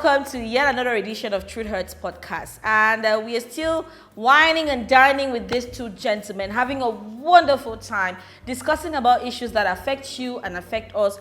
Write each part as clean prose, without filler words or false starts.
welcome to yet another edition of Truth Hurts podcast. And we are still whining and dining with these two gentlemen, having a wonderful time discussing about issues that affect you and affect us,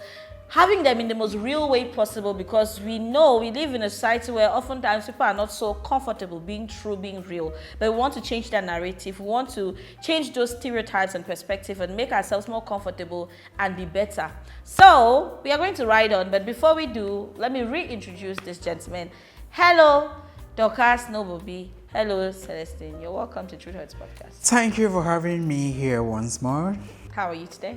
having them in the most real way possible, because we know we live in a society where oftentimes people are not so comfortable being true, being real. But we want to change that narrative. We want to change those stereotypes and perspective and make ourselves more comfortable and be better. So we are going to ride on, but before we do, let me reintroduce this gentleman. Hello, Dorcas Nobobi. Hello, Celestine. You're welcome to Truth Hurts podcast. Thank you for having me here once more. How are you today?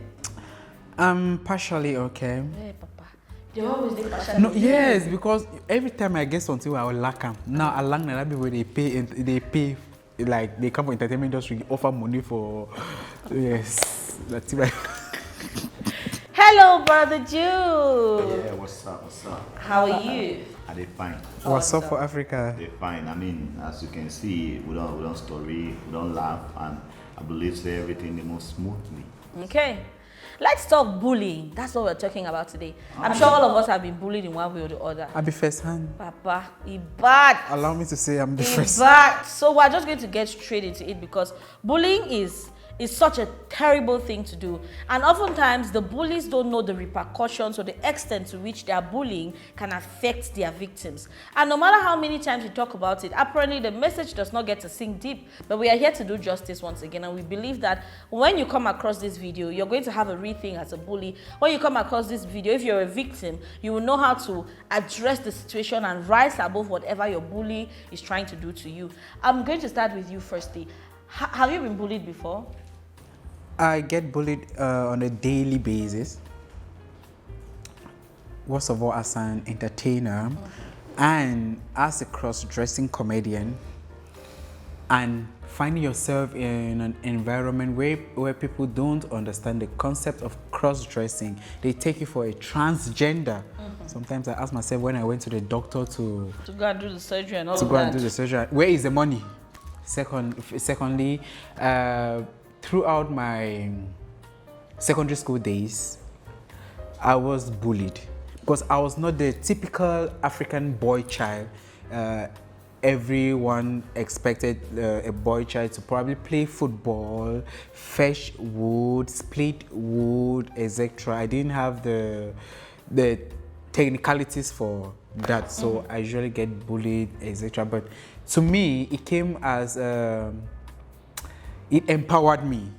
I'm partially okay. Hey, Papa. They always do partially. No, yes, because every time I get something, I will lack them. Now I lack that people they pay like they come from entertainment industry, offer money for yes. That's right. Hello, brother Jude. Yeah, what's up? How are you? Are they fine? What's up for Africa? They're fine. I mean, as you can see, we don't story, we don't laugh, and I believe say everything moves smoothly. Okay. Let's talk bullying. That's what we're talking about today. I'm sure all of us have been bullied in one way or the other. I'll be first hand. Papa, it's bad. Allow me to say I'm the first. It's bad. So we're just going to get straight into it, because bullying is such a terrible thing to do. And oftentimes, the bullies don't know the repercussions or the extent to which their bullying can affect their victims. And no matter how many times we talk about it, apparently the message does not get to sink deep. But we are here to do justice once again. And we believe that when you come across this video, you're going to have a rethink as a bully. When you come across this video, if you're a victim, you will know how to address the situation and rise above whatever your bully is trying to do to you. I'm going to start with you firstly. Have you been bullied before? I get bullied on a daily basis. First of all, as an entertainer and as a cross-dressing comedian, and finding yourself in an environment where people don't understand the concept of cross-dressing. They take you for a transgender. Sometimes I ask myself, when I went to the doctor to go and do the surgery and all to of go that. and do the surgery, where is the money? Secondly, throughout my secondary school days, I was bullied because I was not the typical African boy child. Everyone expected a boy child to probably play football, fetch wood, split wood, etc. I didn't have the technicalities for that, so I usually get bullied, etc. But to me, it came as it empowered me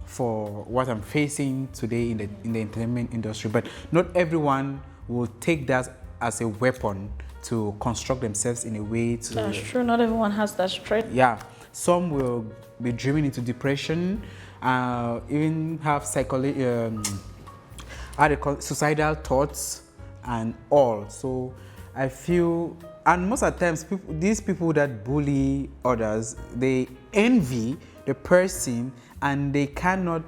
for what I'm facing today in the entertainment industry. But not everyone will take that as a weapon to construct themselves in a way to... That's true. Not everyone has that strength. Yeah. Some will be driven into depression, even have suicidal thoughts and all. So I feel, and most of the times, these people that bully others, they envy the person and they cannot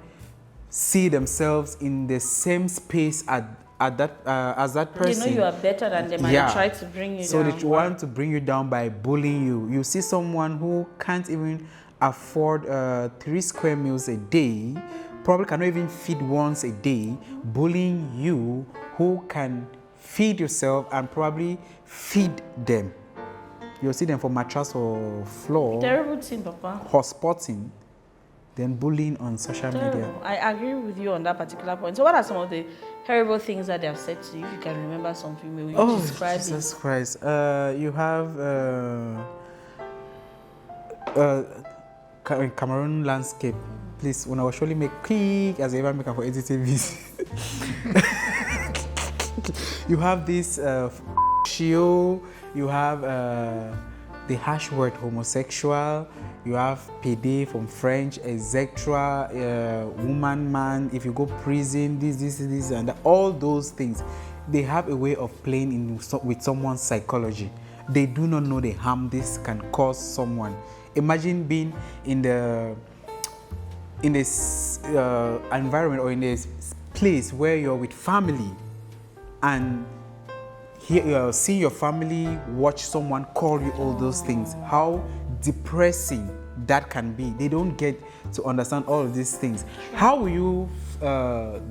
see themselves in the same space as that person. They know you are better than them, and they try to bring you down. So they want to bring you down by bullying you. You see someone who can't even afford 3 square meals a day, probably cannot even feed once a day, bullying you who can feed yourself and probably feed them. You'll see them for mattress or floor. Terrible thing, Papa. Hotspotting, then bullying on social media. I agree with you on that particular point. So what are some of the terrible things that they have said to you? If you can remember something, will you describe Jesus it? Christ. You have Cameroon landscape. Please, when I will surely make quick as I ever make for editing this. You have this show, you have the hash word homosexual, you have PD from French, etc., woman, man, if you go prison, this, and that. All those things, they have a way of playing with someone's psychology. They do not know the harm this can cause someone. Imagine being in this environment or in this place where you're with family and see your family watch someone call you all those things. How depressing that can be. They don't get to understand all of these things. How will you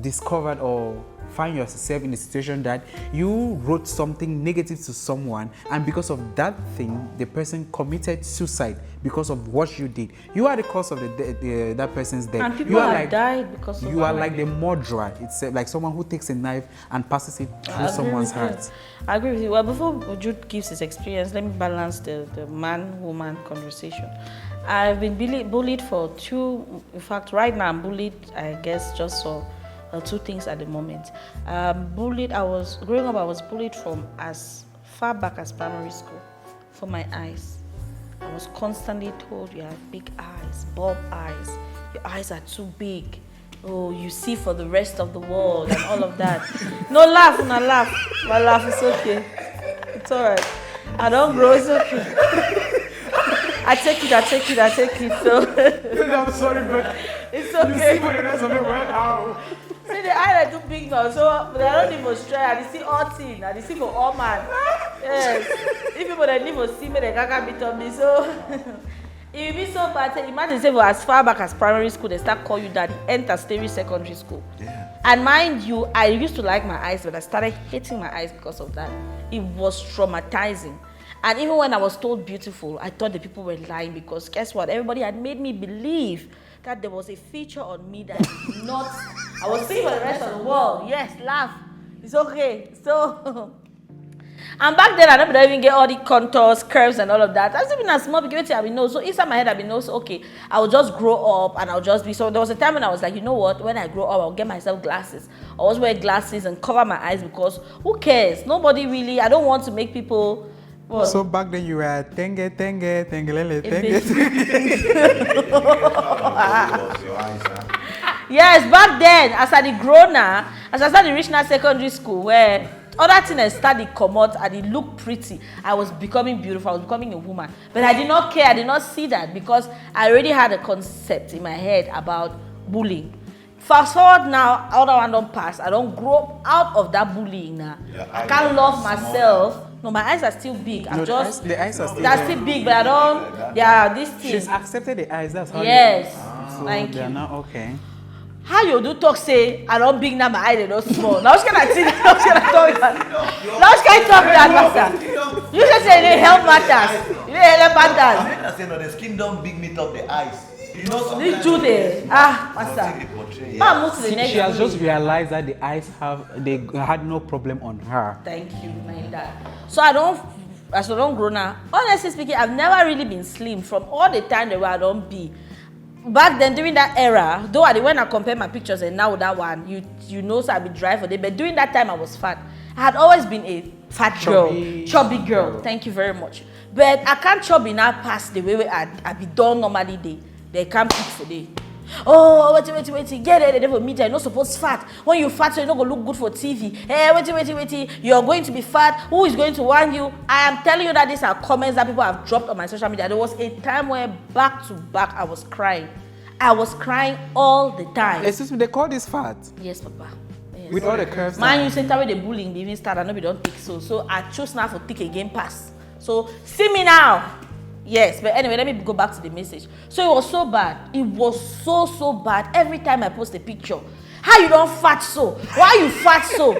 discover or find yourself in a situation that you wrote something negative to someone, and because of that thing, the person committed suicide because of what you did. You are the cause of that person's death. And people you are have died because of you are like the murderer. It's like someone who takes a knife and passes it through someone's heart. I agree with you. Well, before Jude gives his experience, let me balance the man-woman conversation. I've been bullied for in fact, right now I'm bullied, I guess, just for two things at the moment. Growing up, I was bullied from as far back as primary school for my eyes. I was constantly told you have big eyes, bulb eyes, your eyes are too big. Oh, you see for the rest of the world and all of that. No laugh, no laugh. My laugh is okay. It's all right. I don't grow, it's okay. I take it. So I'm sorry, but it's okay. You see for the rest of the world how? See, the eye are too big now, so but I don't even try. I see all things. I see for all man. Yes. If people that need to see me, they can't beat on me. So it will be so bad. Imagine say, as far back as primary school, they start calling you daddy. Enter secondary school. Yeah. And mind you, I used to like my eyes, but I started hating my eyes because of that. It was traumatizing. And even when I was told beautiful, I thought the people were lying, because guess what? Everybody had made me believe that there was a feature on me that is not. I was seeing for the rest of the world. Yes, laugh. It's okay. So, and back then I don't even get all the contours, curves, and all of that. I was even a small because I know. So inside my head, I know. So okay, I will just grow up and I'll just be. So there was a time when I was like, you know what? When I grow up, I'll get myself glasses. I always wear glasses and cover my eyes, because who cares? Nobody really. I don't want to make people. Well, so back then you were tengelele. Yes, back then, as I the grown-up, as I started reaching that secondary school, where other things started come out and it looked pretty, I was becoming beautiful, I was becoming a woman. But I did not care, I did not see that, because I already had a concept in my head about bullying. Fast forward now, all that one don't pass. I don't grow out of that bullying now. I can't love myself. No, my eyes are still big. I'm just the eyes are still they're still big, but I don't. Yeah, these things. She's accepted the eyes. That's how. Yes. So Thank they're you. not okay. How you do talk say I don't big now, my eyes they don't small. Now can I see? Now can I talk that? Now can I talk that, master? You just say they help matters. You help matters. I say no, the skin don't big meet up the eyes. You know something. This do there. Master. Ma move to the next. She has just realized that the eyes they had no problem on her. Thank you, my dad. So I don't grow now. Honestly speaking, I've never really been slim from all the time that I don't be. Back then, during that era, though when I compare my pictures and now that one, you know, so I've been dry for them. But during that time, I was fat. I had always been a fat chubby girl. Thank you very much. But I can't chubby now past the way I be done normally. They can't pick for day. Oh, wait. Get it, they for meet. You're not supposed fat. When you fat, so you're not going to look good for TV. Hey, wait. You're going to be fat. Who is going to warn you? I am telling you that these are comments that people have dropped on my social media. There was a time where back to back, I was crying. I was crying all the time. Excuse me, they call this fat? Yes, Papa. Yes. With all the curves. Man, you say that the bullying, they even start and nobody don't take so I choose now for take again pass. So, see me now. Yes, but anyway, let me go back to the message. So it was so bad. It was so bad. Every time I post a picture, how you don't fat so? Why you fat so?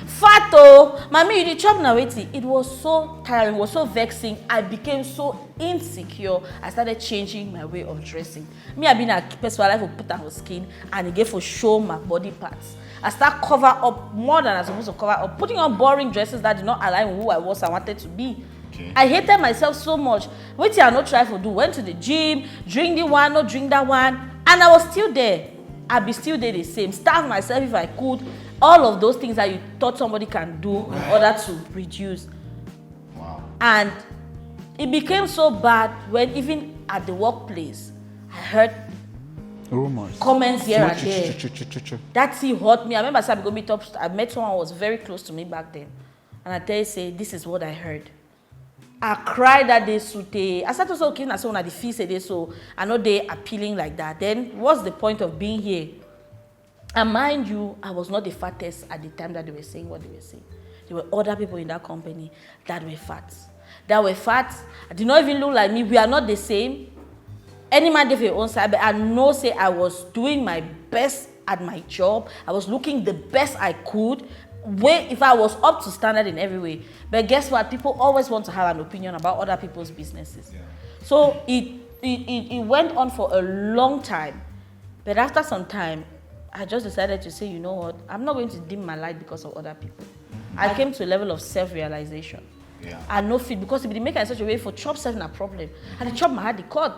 Fat oh, mommy, you did chop now waiting. It was so tiring. It was so vexing. I became so insecure. I started changing my way of dressing. Me, I've been a person who put on her skin and it gave for show my body parts. I start cover up more than I was supposed to cover up, putting on boring dresses that did not align with who I was. I wanted to be. Okay. I hated myself so much. Wait till I not try to do. Went to the gym, drink the one, not drink that one, and I was still there. I'd be still there the same. Starve myself if I could. All of those things that you thought somebody can do in order to reduce. Wow. And it became so bad when even at the workplace, I heard rumors, comments here and there. That thing hurt me. I remember I met someone who was very close to me back then, and I tell you, say, this is what I heard. I cried that day, Sute. I started so okay, I saw on the feast day, so I know they appealing like that. Then what's the point of being here? And mind you, I was not the fattest at the time that they were saying what they were saying. There were other people in that company that were fat. I did not even look like me. We are not the same. Any man did for your own side, but I know say I was doing my best at my job. I was looking the best I could. If I was up to standard in every way. But guess what? People always want to have an opinion about other people's businesses. Yeah. So it went on for a long time. But after some time, I just decided to say, you know what? I'm not going to dim my light because of other people. I came to a level of self-realization. Yeah. I know fit because if they make it in such a way for chop self a problem. And the chop my heart, the cord.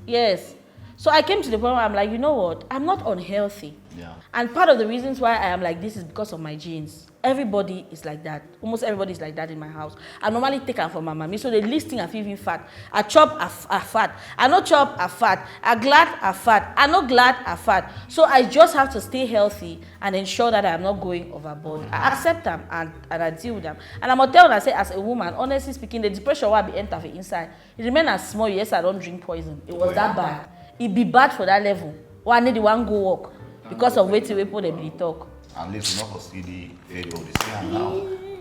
Yes. So I came to the point where I'm like, you know what? I'm not unhealthy. Yeah. And part of the reasons why I am like this is because of my genes. Everybody is like that. Almost everybody is like that in my house. I normally take them from my mommy. So the least thing I feel even fat. I chop, I fat. I not chop, I fat. I glad, I fat. I not glad, I fat. So I just have to stay healthy and ensure that I am not going overboard. I accept them and I deal with them. And I'm going to tell you, I say, as a woman, honestly speaking, the depression will be enter the inside. It remains as small. Yes, I don't drink poison. It was that bad. It be bad for that level. One need the one go walk because of waiting people they be talk. At least not for see the video they see am now.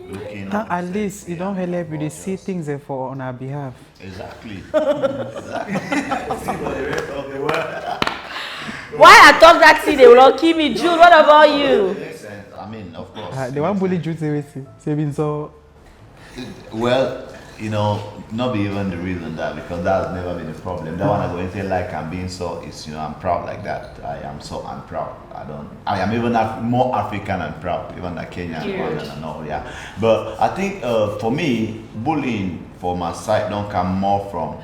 Looking at least you don't help you they see things there for on our behalf. Exactly. Exactly. See for the rest of the world. Why I talk that thing they will all kill me, Jude? What about you? Makes sense. I mean, of course. The one bully Jude say so. Well, you know, not be even the reason that because that's never been a problem. That one I go and say like I'm being so is I'm proud like that. I'm proud. I am even more African and proud, even like Kenyan and all, yeah. But I think for me, bullying for my side don't come more from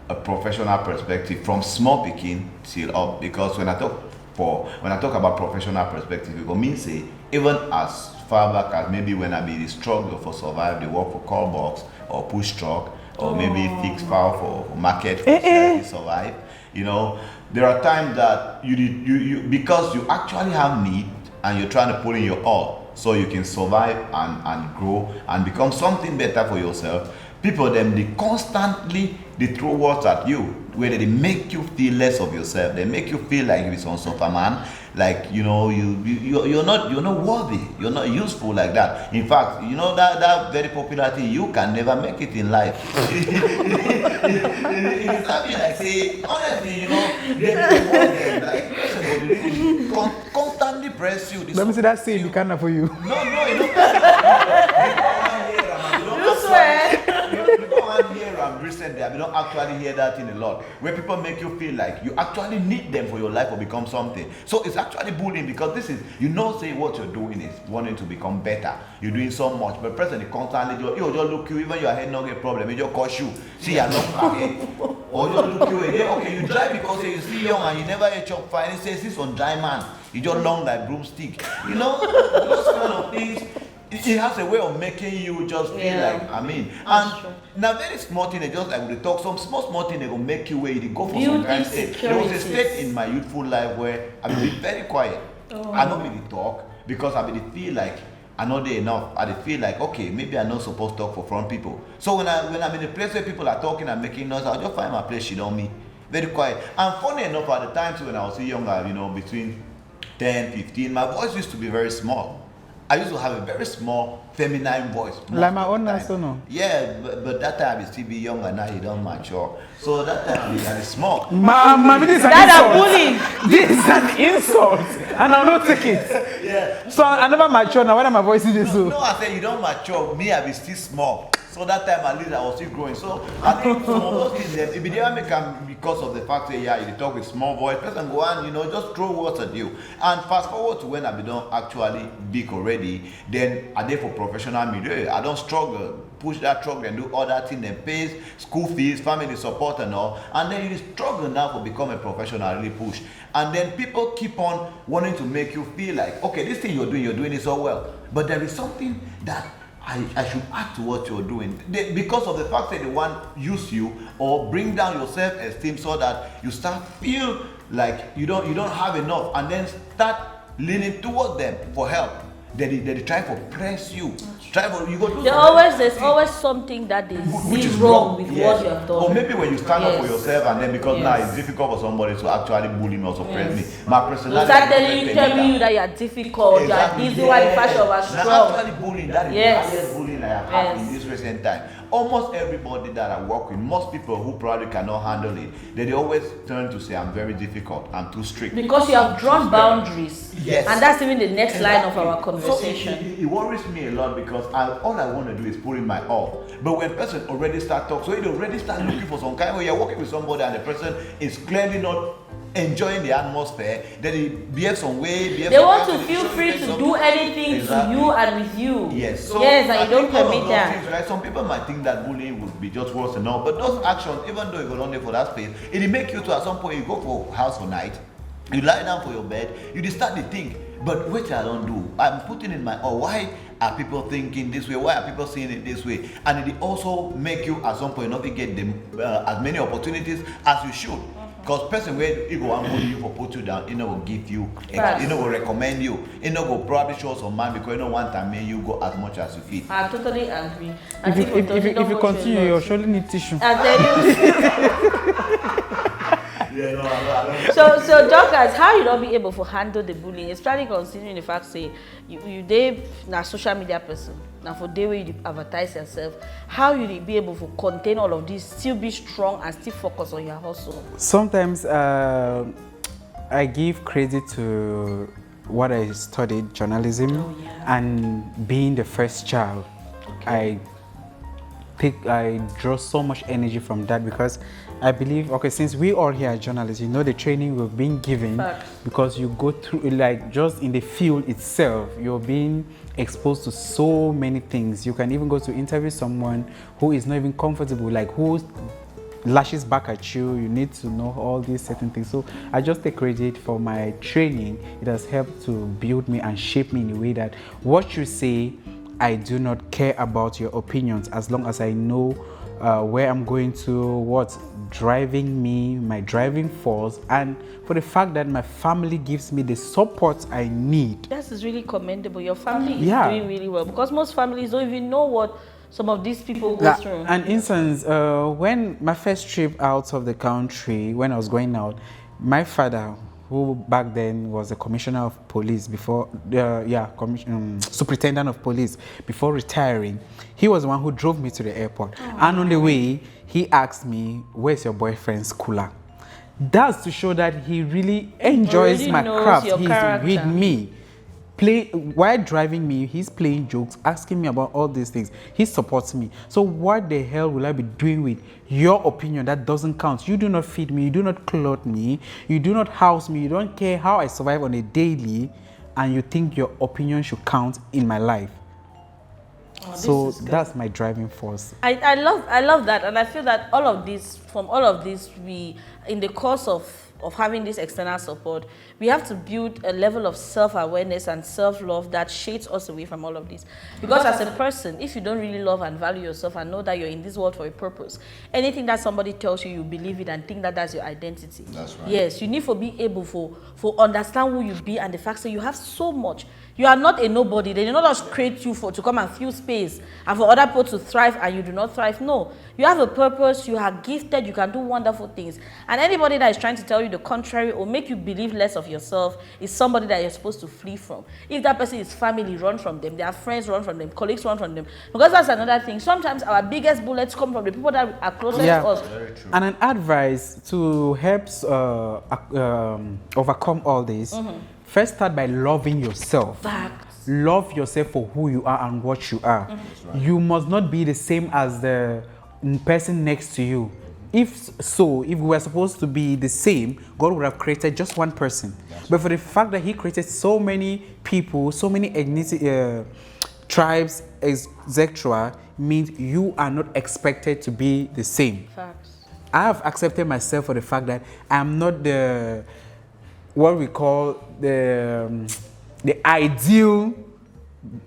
a professional perspective, from small picking till up. Because when I talk about professional perspective, it will mean say even as far back as maybe when I be the struggle for survive, the work for call box or push truck or maybe fix file for market for survive. There are times that you because you actually have need and you're trying to put in your all so you can survive and grow and become something better for yourself. People they constantly throw words at you where they make you feel less of yourself. They make you feel like you're some Superman, like you're not worthy, you're not useful like that. In fact, that very popular thing, you can never make it in life. It's something like say honestly, they constantly press you. Let me see that saying, kind of for you. No, you don't. You swear. Recently, I don't actually hear that in a lot, where people make you feel like you actually need them for your life or become something. So it's actually bullying because this is, say what you're doing is wanting to become better. You're doing so much, but person is constantly just look you, even your head not get problem, it just cause you. See, you're not okay. Or just look you, okay, you drive because you see young and you never ate chop fine. It says this on dry man. You just long like broomstick. Those kind of things. It has a way of making you just feel like, and now very small thing, they just like when they talk, some small thing they will make you where you go for some kind of state. There was a state in my youthful life where I would be very quiet. I don't really talk because I really feel like I know they enough. I feel like, okay, maybe I'm not supposed to talk for front people. So when I'm in a place where people are talking and making noise, I'll just find my place, shit on me. Very quiet. And funny enough, at the times when I was younger, between 10, 15, my voice used to be very small. I used to have a very small, feminine voice. Like my own also, no? Yeah, but that time I still be young and now you don't mature. So that time I was small. Mama, this is an insult. This is an insult. And I'll not take it. Yeah. So I never mature now. Why am my voice is so? No, I said you don't mature. Me, I be still small. So that time at least I was still growing. So I think some of those things, if they ever make because of the fact that you talk with small voice, person go on, just throw words at you. And fast forward to when I be done actually big already, then I did for professional media. I don't struggle, push that truck and do all that thing, then pays school fees, family support and all. And then you struggle now for become a professional, really push. And then people keep on wanting to make you feel like, okay, this thing you're doing it so well. But there is something that I should add to what you're doing. Because of the fact that they want to use you or bring down your self-esteem so that you start feel like you don't have enough and then start leaning toward them for help. They try to press you. There's always something that they see wrong with what you have done. Or maybe when you stand up for yourself and then because now it's difficult for somebody to actually bully me or suppress me. My personality. Start telling you that you are difficult, you are easy, why the fashion was strong. Actually bullying, that is the highest bullying I have had in this recent time. almost everybody that I work with, most people who probably cannot handle it, they always turn to say, I'm very difficult, I'm too strict. Because you have drawn boundaries. Yes. And that's even the next line of our conversation. So it worries me a lot because all I want to do is put in my all. But when person already start talking, so you already start looking for some kind of, you're working with somebody and the person is clearly not enjoying the atmosphere, then he behaves some way. They want to feel free to do anything to you and with you. Yes. So yes, and you don't permit that. Things, right? Some people might think that bullying would be just worse enough, but those actions, even though you go down there for that space, it will make you to at some point you go for house for night, you lie down for your bed, you start to think, but wait I don't do. I'm putting in my why are people thinking this way? Why are people seeing it this way? And it also make you at some point not to get them as many opportunities as you should. Because person where you go and bully you for put you down, will give you, will recommend you, will probably show some man because one time you go as much as you feel. I totally agree. If you continue, you'll surely need tissue. I So Dorcas, how you don't be able to handle the bullying, especially considering the fact say you dey na social media person, now for day where you advertise yourself, how you be able to contain all of this, still be strong and still focus on your hustle? Sometimes I give credit to what I studied, journalism, and being the first child. Okay. I draw so much energy from that because I believe, since we all here are journalists, the training we've been given. Because you go through, like, just in the field itself, you're being exposed to so many things. You can even go to interview someone who is not even comfortable, like who lashes back at you. You need to know all these certain things. So I just take credit for my training. It has helped to build me and shape me in a way that what you say, I do not care about your opinions as long as I know where I'm going to, what's driving me, my driving force, and for the fact that my family gives me the support I need. That is really commendable. Your family is doing really well because most families don't even know what some of these people go through. An instance, when my first trip out of the country, when I was going out, my father, who back then was the commissioner of police before, superintendent of police before retiring, he was the one who drove me to the airport. And on the way, he asked me, "Where's your boyfriend's cooler?" That's to show that he really enjoys my craft. He's with me. While driving me, he's playing jokes, asking me about all these things. He supports me. So what the hell will I be doing with your opinion that doesn't count? You do not feed me, you do not clothe me, you do not house me, you don't care how I survive on a daily, and you think your opinion should count in my life. So that's my driving force. I love that, and I feel that from all of this, we, in the course of having this external support, we have to build a level of self-awareness and self-love that shades us away from all of this. Because as a person, if you don't really love and value yourself and know that you're in this world for a purpose, anything that somebody tells you, you believe it and think that that's your identity. That's right. Yes, you need to be able for understand who you be and the fact that you have so much. You are not a nobody. They did not just create you to come and fill space and for other people to thrive and you do not thrive. No, you have a purpose, you are gifted, you can do wonderful things. And anybody that is trying to tell you the contrary or make you believe less of yourself is somebody that you're supposed to flee from. If that person is family, run from them. Their friends, run from them. Colleagues, run from them. Because that's another thing. Sometimes our biggest bullets come from the people that are closest to us. Very true. And an advice to help overcome all this, first start by loving yourself. Facts. Love yourself for who you are and what you are. Right. You must not be the same as the person next to you. If we were supposed to be the same, God would have created just one person. But for the fact that He created so many people, so many tribes, etc., means you are not expected to be the same. Facts. I have accepted myself for the fact that I'm not what we call the ideal,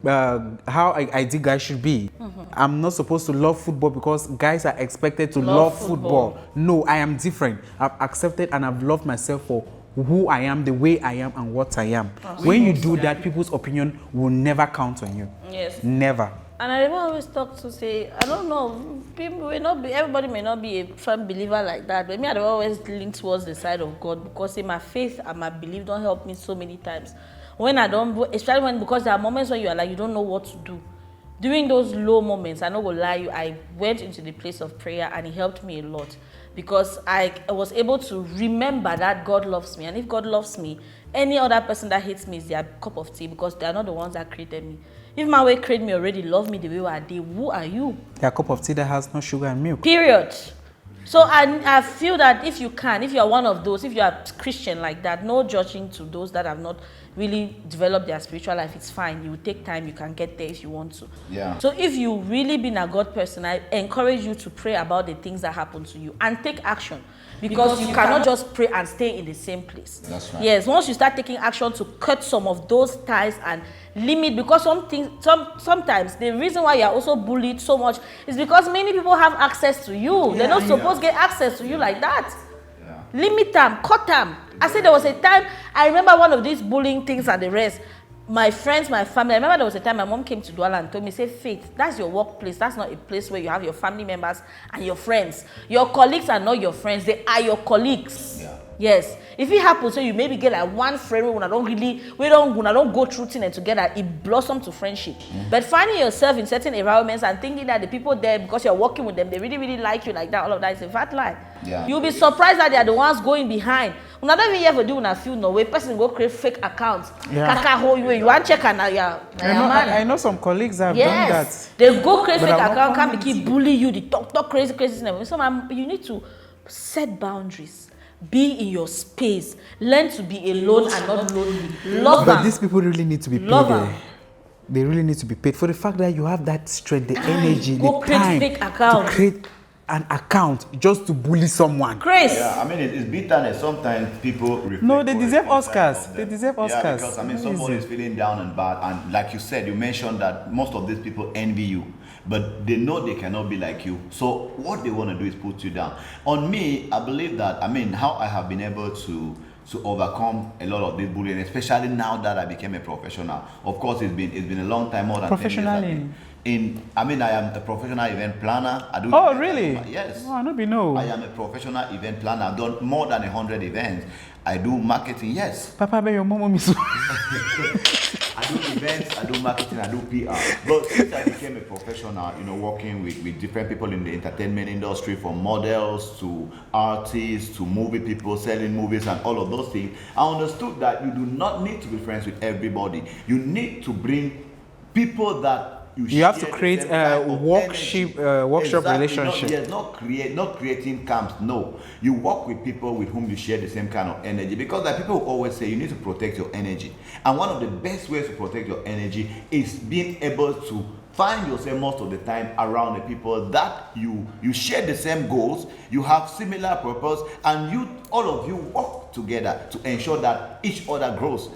how an ideal guy should be. I'm not supposed to love football because guys are expected to love football. No, I am different. I've accepted and I've loved myself for who I am, the way I am, and what I am. When you do that, people's opinion will never count on you. Yes. Never. And I always talk to say, I don't know, everybody may not be a firm believer like that, but me, I always lean towards the side of God because my faith and my belief don't help me so many times. When I don't, especially because there are moments when you are like, you don't know what to do. during those low moments, I not gonna lie you, I went into the place of prayer and it helped me a lot because I was able to remember that God loves me. And if God loves me, any other person that hates me is their cup of tea because they are not the ones that created me. If my way created me already, love me the way I did, who are you? Their cup of tea that has no sugar and milk. Period. So I feel that if you are one of those, if you are Christian like that, no judging to those that have not really developed their spiritual life, it's fine. You will take time, you can get there if you want to. Yeah. So if you really been a God person, I encourage you to pray about the things that happen to you and take action. Because you cannot just pray and stay in the same place. That's right. Yes, once you start taking action to cut some of those ties and limit, because sometimes the reason why you are also bullied so much is because many people have access to you. They're not supposed to get access to you like that. Yeah. Limit them, cut them. I said there was a time, I remember one of these bullying things and the rest. My friends, my family, I remember there was a time my mom came to Douala and told me, say, Faith, that's your workplace. That's not a place where you have your family members and your friends. Your colleagues are not your friends. They are your colleagues. Yeah. Yes. If it happens, so you maybe get like one friend when I don't go through things together, it blossoms to friendship. But finding yourself in certain environments and thinking that the people there, because you're working with them, they really, really like you like that, all of that is a fat lie. Yeah. You'll be surprised that they are the ones going behind. When I don't even ever do when I feel no way, person go create fake accounts. Yeah. You want check and I know some colleagues have done that. They go create fake account, can keep bully you, they talk crazy stuff. So you need to set boundaries. Be in your space. Learn to be alone and not lonely. Love them. But these people really need to be paid. They really need to be paid for the fact that you have that strength, the energy, the time to create an account just to bully someone. Chris. Yeah, I mean it's bitterness. Sometimes people they deserve Oscars. They deserve Oscars. Yeah, because I mean somebody is feeling down and bad, and like you said, you mentioned that most of these people envy you. But they know they cannot be like you. So what they want to do is put you down. On me, I believe that, I mean, how I have been able to overcome a lot of this bullying, especially now that I became a professional. Of course, it's been a long time, more than 10 years. I am a professional event planner. Oh, really? Yes. Oh, I know. I am a professional event planner. I've done more than 100 events. I do marketing, yes. Papa, your mom is I do events, I do marketing, I do PR. But since I became a professional, working with different people in the entertainment industry, from models to artists to movie people, selling movies and all of those things, I understood that you do not need to be friends with everybody. You need to bring people that you have to create a workshop relationship. Not creating camps. No, you work with people with whom you share the same kind of energy, because like people always say, you need to protect your energy, and one of the best ways to protect your energy is being able to find yourself most of the time around the people that you share the same goals, you have similar purpose, and all of you work together to ensure that each other grows.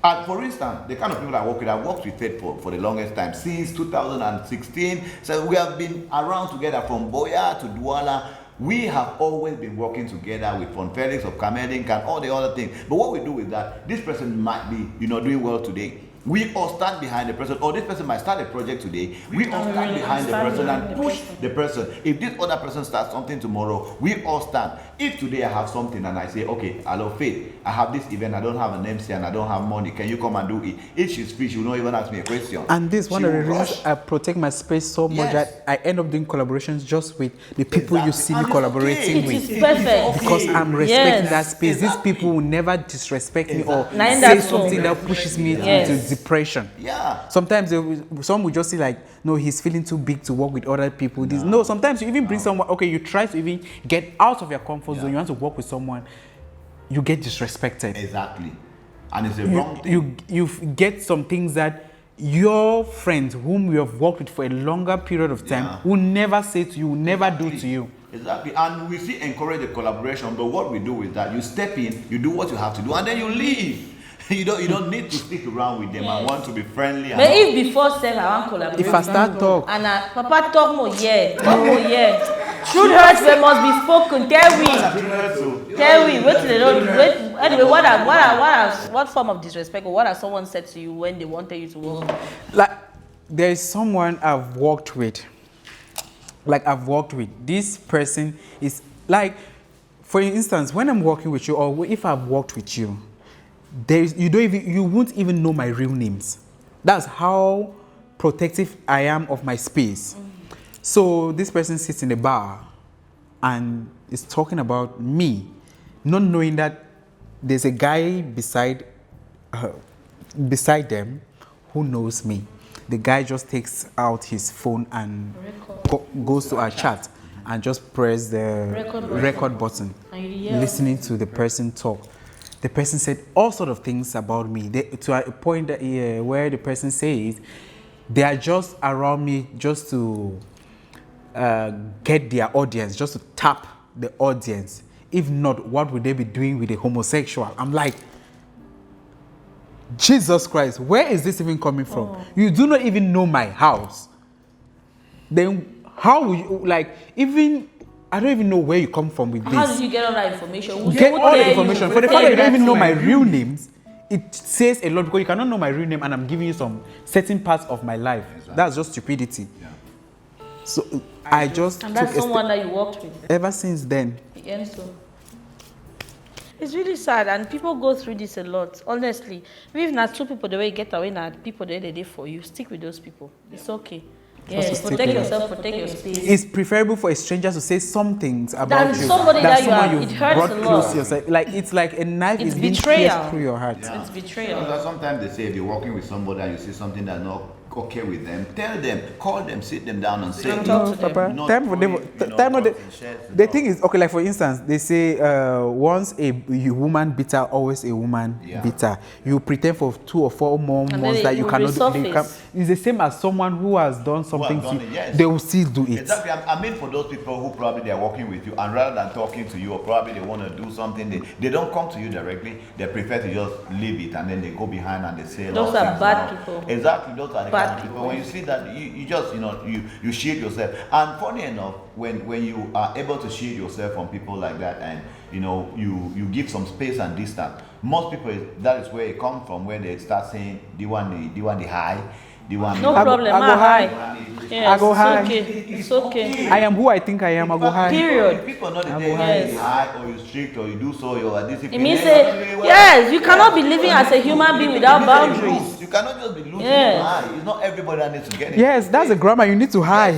And for instance, the kind of people I work with, I've worked with Faith for the longest time, since 2016. So we have been around together from Boya to Douala. We have always been working together with Fon Felix of Camelink and all the other things. But what we do is that this person might be, doing well today. We all stand behind the person, or this person might start a project today. We all stand behind the person and push the person. If this other person starts something tomorrow, we all stand. If today I have something and I say, okay, hello Faith, I have this event, I don't have an MC and I don't have money, can you come and do it? If she's free, she will not even ask me a question. And this one of the reasons I protect my space so much that I end up doing collaborations just with the people you see me collaborating with. It is perfect. Because I'm respecting that space. These people will never disrespect me or say something that pushes me into depression. Yeah. Sometimes some will just say like, no, he's feeling too big to work with other people. No, sometimes you even bring someone, okay, you try to even get out of your comfort zone, you want to work with someone, you get disrespected. Exactly. And it's a wrong thing. You get some things that your friends whom you have worked with for a longer period of time will never say to you, will never do to you. Exactly. And we still encourage the collaboration, but what we do is that you step in, you do what you have to do, and then you leave. You don't need to stick around with them. I want to be friendly. But if before I want collaborate, if I start talk and Papa talk more, truth hurts, they must be spoken. Tell we. Wait. Anyway, what form of disrespect or what has someone said to you when they wanted you to work? Like, there is someone I've worked with. This person is like, for instance, when I'm working with you, or if I've worked with you, you won't even know my real names. That's how protective I am of my space. So this person sits in a bar and is talking about me, not knowing that there's a guy beside them who knows me. The guy just takes out his phone and goes to our chat and just press the record button, listening to the person talk. The person said all sort of things about me, to a point that, where the person says they are just around me just to get their audience, just to tap the audience. If not, what would they be doing with a homosexual? I'm like, Jesus Christ, where is this even coming from? You do not even know my house. Then how will you, like, even, I don't even know where you come from with this. How did you get all that information? Get all the information. For the fact that you don't even know my real names, it says a lot, because you cannot know my real name and I'm giving you some certain parts of my life. Exactly. That's just stupidity. Yeah. So I just and that's someone that you worked with. Ever since then. Yeah, so. It's really sad, and people go through this a lot. Honestly, if not two people the way you get away, not people the way they did for you, stick with those people. It's okay. Yes, protect yourself, protect your space. It's preferable for a stranger to say some things about you somebody that you are. You've it hurts brought a lot. Close to yourself. Like it's like a knife is being pierced through your heart. Yeah. It's betrayal. Sometimes they say if you're working with somebody and you see something that's not okay with them, tell them, call them, sit them down and say, the thing is, okay, like for instance, they say once a woman bitter, always a woman bitter. You pretend for 2 or 4 more months that you cannot do. It's the same as someone who has done something they will still do it. Exactly. I mean, for those people who probably they're working with you and rather than talking to you or probably they want to do something, they don't come to you directly. They prefer to just leave it and then they go behind and they say those are bad people. Exactly. Those are the bad people. When you see that, you just, you shield yourself. And funny enough, when you are able to shield yourself from people like that and, you give some space and distance, most people, that is where it comes from, where they start saying, do you want the high? No problem, I go high. Yes, I go high. It's okay. I am who I think I am, I go high. Period. People know that they high or you strict or you do so, you're disciplined. It means yes, you cannot be living as a human being without boundaries. You cannot just be losing high. It's not everybody that needs to get it. Yes, that's a grammar, you need to high.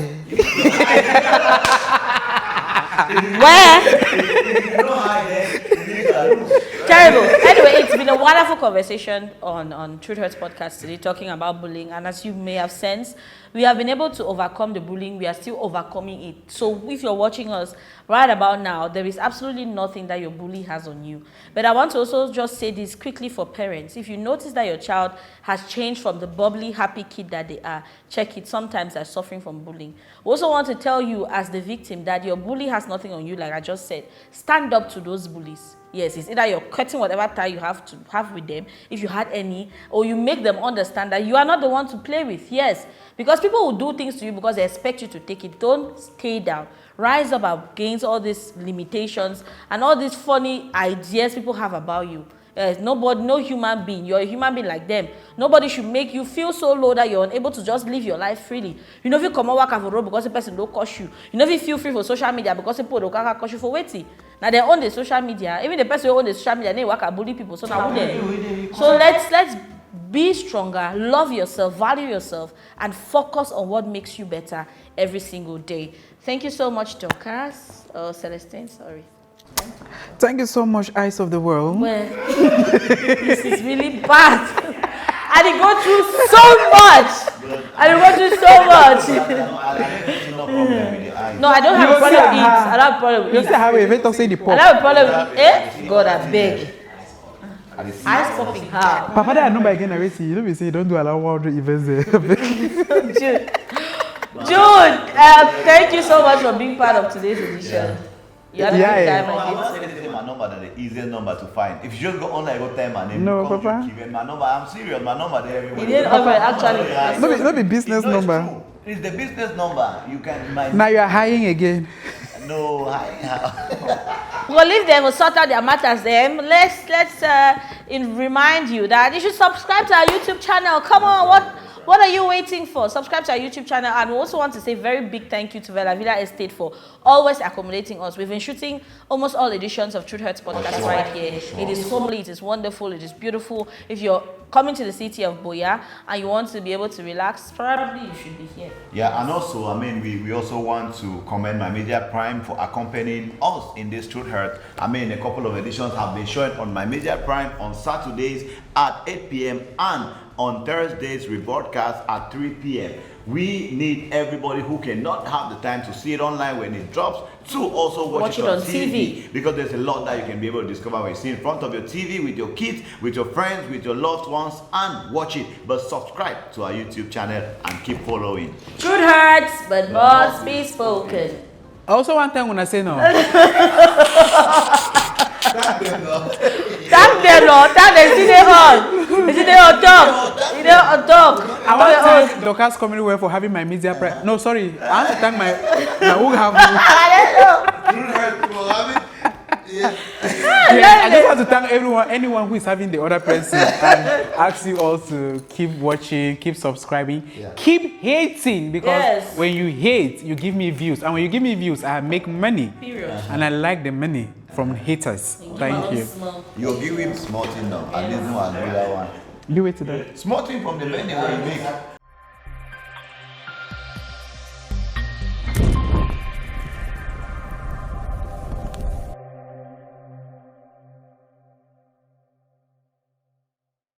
Terrible. Anyway, it's been a wonderful conversation on Truth Hurts podcast today, talking about bullying. And as you may have sensed, we have been able to overcome the bullying. We are still overcoming it. So if you're watching us right about now, there is absolutely nothing that your bully has on you. But I want to also just say this quickly for parents. If you notice that your child has changed from the bubbly, happy kid that they are, check it. Sometimes they're suffering from bullying. We also want to tell you as the victim that your bully has nothing on you, like I just said. Stand up to those bullies. Yes, it's either you're cutting whatever tie you have to have with them, if you had any, or you make them understand that you are not the one to play with. Yes, because people will do things to you because they expect you to take it. Don't stay down. Rise up against all these limitations and all these funny ideas people have about you. No human being. You're a human being like them. Nobody should make you feel so low that you're unable to just live your life freely. You know, if you come and work on the road because the person don't cost you. You know, if you feel free for social media because people don't cost you for waiting. Now they own the social media. Even the person who own the social media, they work and bully people. So now So let's be stronger, love yourself, value yourself, and focus on what makes you better every single day. Thank you so much, Dorcas. Celestine, sorry. Thank you so much, Eyes of the World. Well, this is really bad. I did go through so much. No, I don't have a problem with it. I don't have a problem with it. You still have a very toxic the pop. I don't have a problem with it. God, I beg. Eyes popping hard. Papa, that number again, I see. You know, we say don't do allow 100 events there. Jude, thank you so much for being part of today's edition. You had a good time. I did my number, that's the easiest number to find. If you just go online, go tell my name. No, Papa. My number, I'm serious. My number there everywhere. He didn't offer actually. Not the business number. It's the business number. You can. Now you are hiring again. No, hi. We'll leave them. We'll sort out their matters. Them. Let's remind you that you should subscribe to our YouTube channel. Come on, what are you waiting for? Subscribe to our YouTube channel. And we also want to say very big thank you to Villa Estate for always accommodating us. We've been shooting almost all editions of Truth Hurts podcast right here. It is homely, it is wonderful, it is beautiful. If you're coming to the city of Boya and you want to be able to relax, probably you should be here. Yeah, and also, I mean, we also want to commend My Media Prime for accompanying us in this Truth Hurt. I mean, a couple of editions have been showing on My Media Prime on Saturdays at 8 p.m. and on Thursdays rebroadcast at 3 p.m. We need everybody who cannot have the time to see it online when it drops to also watch it on TV, because there's a lot that you can be able to discover when you see in front of your TV with your kids, with your friends, with your loved ones, and watch it. But subscribe to our YouTube channel and keep following. Truth hurts, but must be spoken. Also, one thing when I say no. Thank them, Lord. Thank them. See them on. See them on top. See them on top. I want to thank Dorcas Commonwealth for having My Media Prime. No, sorry. I want to thank my who have. Yeah, I just want to thank anyone who is having the other person, and ask you all to keep watching, keep subscribing, keep hating, because when you hate, you give me views, and when you give me views, I make money. Period. And I like the money from haters. Thank you. You're giving small thing now. I didn't know another one. You wait to that. Small thing from the money when you make.